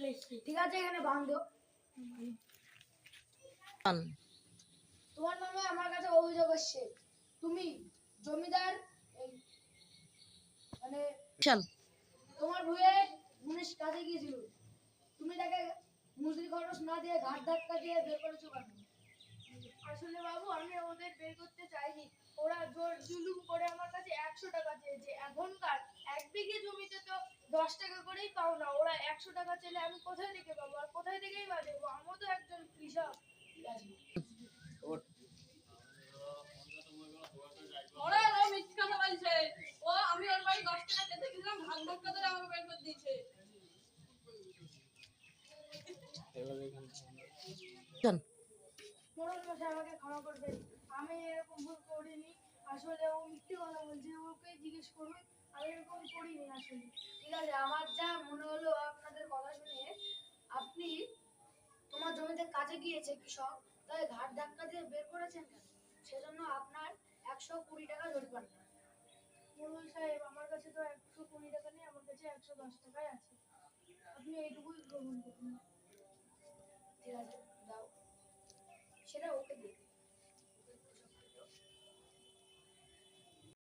চলে এসেছি। ঠিক আছে, এখানে বাঁধো। তোমার নামে আমার কাছে অভিযোগ এসছে। তুমি জমিদার মানে তোমার ভুয়ে মুনিশ কাজে গিয়েছিল, তুমি তাকে মজুরি খরচ না দিয়ে ঘাট ধাক্কা দিয়ে বের করেছো কেন? আসলে বাবু, আমি ওদের বের করতে চাইনি। ওরা জোর জুলুম করে আমার কাছে 100 টাকা চেয়েছে। এখনকার 1 বিঘে জমিতে তো 10 টাকা করেই পাও না। ওরা 100 টাকা চাইলে আমি কোথায় থেকে পাবো, আর কোথায় থেকেই বা দেবো? আমিও তো একজন কৃষক। ওরা মিথ্যা কথা বলছে। ও আমি ওর বাড়ি 10 টাকা চেতে গেছিলাম, ঘাট ধাক্কা ধরে আমাকে বের করে দিয়েছে। মোড়ল মশাই, আমাকে ক্ষমা করবেন, আমি এরকম ভুল করিনি। আসলে ও মিথ্যে কথা বলছে, ওকে জিজ্ঞেস করুন। আমি এরকম করিনি আসলে। ঠিক আছে, আমার যা মনে হলো আপনাদের কথা শুনে, আপনি তোমার জমিতে কাজে গিয়েছে কৃষক, তাই ঘাট ধাক্কা দিয়ে বের করেছেন কেন? সেজন্য আপনার 120 টাকা জরিমানা। মোড়ল সাহেব, আমার কাছে তো 120 টাকা নেই, আমার কাছে 110 টাকাই আছে। আপনি এইটুকুই গ্রহণ করুন। ঠিক আছে, দাও, সেটা ওকে দিন।